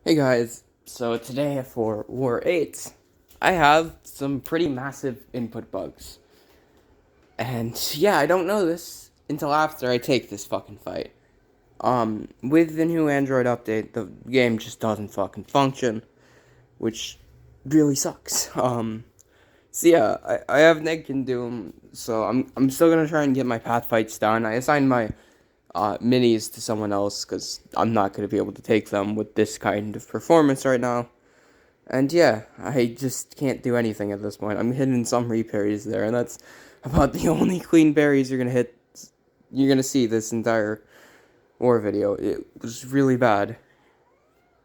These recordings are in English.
Hey guys, so today for War 8, I have some pretty massive input bugs. And yeah, I don't know this until after I take this fucking fight. With the new Android update, the game just doesn't fucking function, which really sucks. So yeah, I have Nick and Doom, so I'm still gonna try and get my path fights done. I assigned my minis to someone else because I'm not gonna be able to take them with this kind of performance right now. And yeah, I just can't do anything at this point. I'm hitting some reparries there, and that's about the only clean berries you're gonna see this entire war video. It was really bad.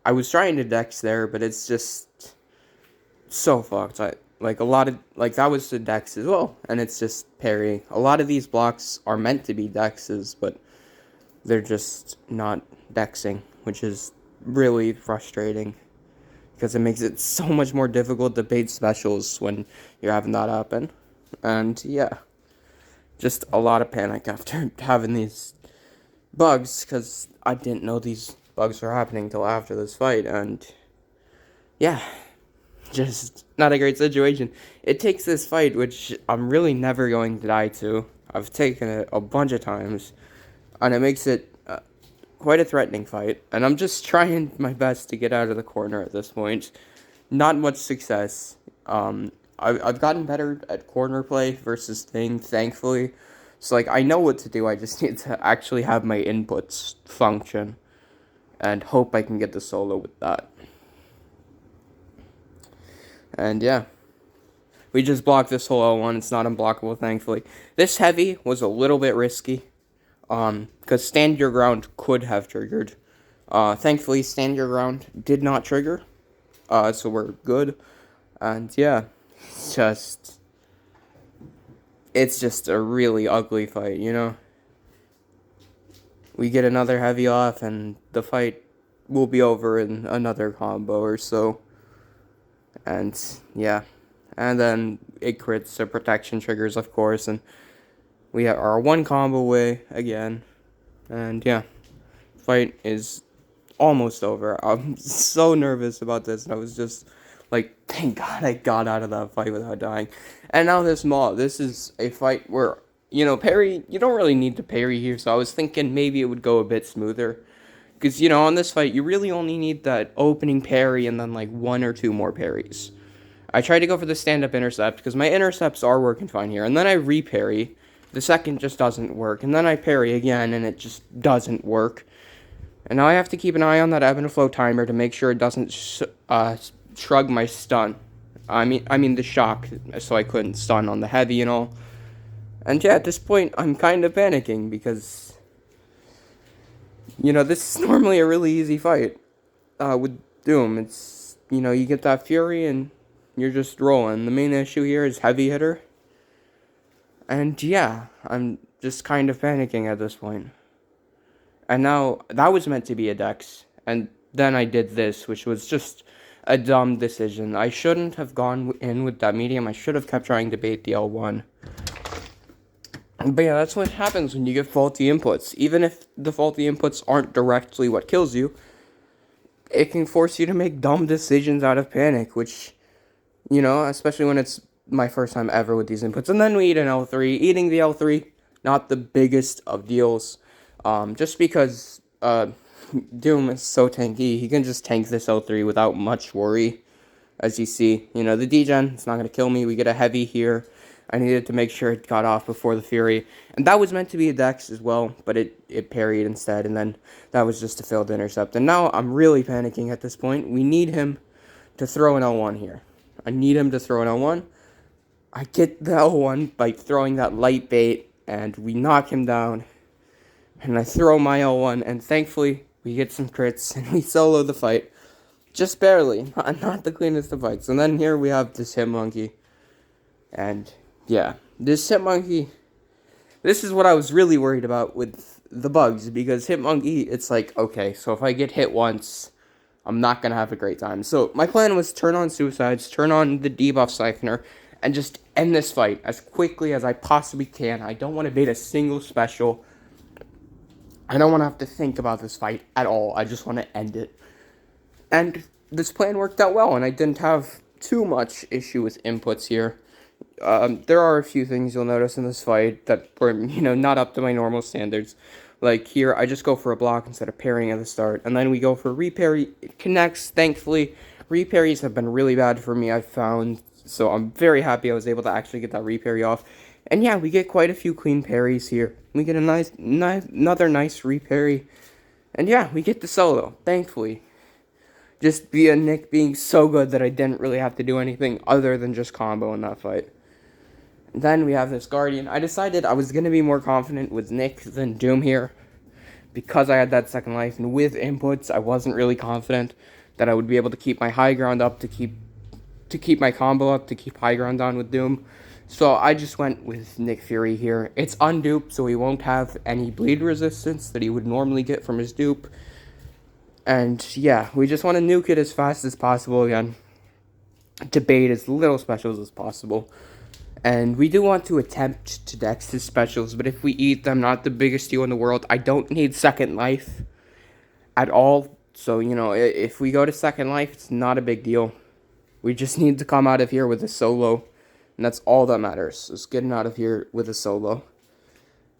I was trying to dex there, but it's just so fucked. Like a lot of like that was the dex as well, and it's just parry. A lot of these blocks are meant to be dexes, but they're just not dexing, which is really frustrating, because it makes it so much more difficult to bait specials when you're having that happen. And yeah, just a lot of panic after having these bugs, because I didn't know these bugs were happening till after this fight. And yeah, just not a great situation. It takes this fight, which I'm really never going to die to. I've taken it a bunch of times, and it makes it quite a threatening fight, and I'm just trying my best to get out of the corner at this point. Not much success. I've gotten better at corner play versus thing, thankfully. So, like, I know what to do, I just need to actually have my inputs function, and hope I can get the solo with that. And yeah, we just blocked this whole L1, it's not unblockable, thankfully. This heavy was a little bit risky, because stand your ground could have triggered. Thankfully, stand your ground did not trigger, so we're good. And yeah, just it's just a really ugly fight, you know. We get another heavy off, and the fight will be over in another combo or so. And yeah, and then it crits, so protection triggers, of course, and we are one combo away again. And yeah, fight is almost over. I'm so nervous about this, and I was just like, thank God I got out of that fight without dying. And now this mob, this is a fight where, parry, you don't really need to parry here, so I was thinking maybe it would go a bit smoother. Because, on this fight, you really only need that opening parry and then, like, one or two more parries. I tried to go for the stand-up intercept, because my intercepts are working fine here, and then I re-parry. The second just doesn't work, and then I parry again, and it just doesn't work. And now I have to keep an eye on that ebb and flow timer to make sure it doesn't shrug my stun. I mean the shock, so I couldn't stun on the heavy and all. And yeah, at this point, I'm kind of panicking because, this is normally a really easy fight with Doom. It's, you get that Fury and you're just rolling. The main issue here is heavy hitter. And yeah, I'm just kind of panicking at this point. And now, that was meant to be a dex, and then I did this, which was just a dumb decision. I shouldn't have gone in with that medium. I should have kept trying to bait the L1. But yeah, that's what happens when you get faulty inputs. Even if the faulty inputs aren't directly what kills you, it can force you to make dumb decisions out of panic, which, especially when it's my first time ever with these inputs. And then we eat an L3. Eating the L3, not the biggest of deals. Just because Doom is so tanky, he can just tank this L3 without much worry. As you see, the degen, it's not going to kill me. We get a heavy here. I needed to make sure it got off before the Fury. And that was meant to be a dex as well, but it parried instead. And then that was just a failed intercept. And now I'm really panicking at this point. We need him to throw an L1 here. I need him to throw an L1. I get the L1 by throwing that light bait, and we knock him down. And I throw my L1, and thankfully, we get some crits, and we solo the fight. Just barely. Not the cleanest of fights. And then here we have this Hit Monkey. And, yeah. This Hit Monkey, this is what I was really worried about with the bugs. Because Hit Monkey, it's like, okay, so if I get hit once, I'm not going to have a great time. So, my plan was turn on Suicides, turn on the debuff Siphoner, and just end this fight as quickly as I possibly can. I don't want to bait a single special. I don't want to have to think about this fight at all. I just want to end it. And this plan worked out well, and I didn't have too much issue with inputs here. There are a few things you'll notice in this fight that were, not up to my normal standards. Like here, I just go for a block instead of parrying at the start, and then we go for reparry. It connects, thankfully. Reparries have been really bad for me, I've found, so I'm very happy I was able to actually get that reparry off. And yeah, we get quite a few clean parries here. We get another nice reparry. And yeah, we get the solo, thankfully. Just via Nick being so good that I didn't really have to do anything other than just combo in that fight. Then we have this Guardian. I decided I was going to be more confident with Nick than Doom here, because I had that second life, and with inputs, I wasn't really confident that I would be able to keep my high ground up, to keep my combo up, to keep high ground on with Doom. So I just went with Nick Fury here. It's unduped, so he won't have any bleed resistance that he would normally get from his dupe. And yeah, we just want to nuke it as fast as possible again, to bait as little specials as possible. And we do want to attempt to dex his specials, but if we eat them, not the biggest deal in the world. I don't need second life at all. So, if we go to second life, it's not a big deal. We just need to come out of here with a solo. And that's all that matters, is getting out of here with a solo.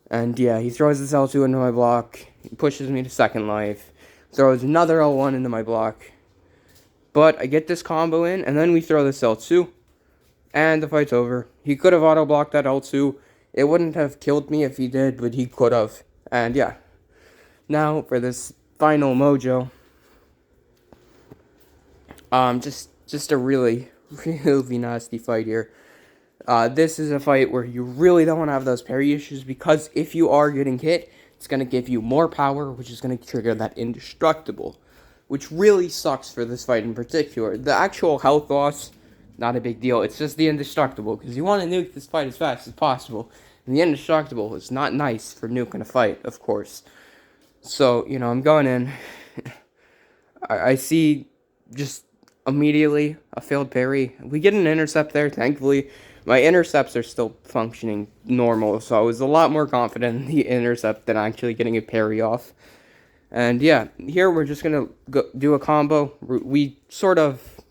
And yeah, he throws this L2 into my block. He pushes me to second life. Throws another L1 into my block. But I get this combo in, and then we throw this L2. And the fight's over. He could have auto-blocked that L2. It wouldn't have killed me if he did, but he could have. And yeah. Now for this final Mojo. Just a really, really nasty fight here. This is a fight where you really don't want to have those parry issues, because if you are getting hit, it's going to give you more power, which is going to trigger that indestructible, which really sucks for this fight in particular. The actual health loss, not a big deal. It's just the indestructible, because you want to nuke this fight as fast as possible. And the indestructible is not nice for nuking a fight, of course. So, I'm going in. I see just immediately a failed parry. We get an intercept there, thankfully. My intercepts are still functioning normal, so I was a lot more confident in the intercept than actually getting a parry off. And yeah, here we're just going to do a combo. We sort of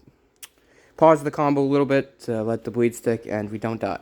pause the combo a little bit to let the bleed stick, and we don't die.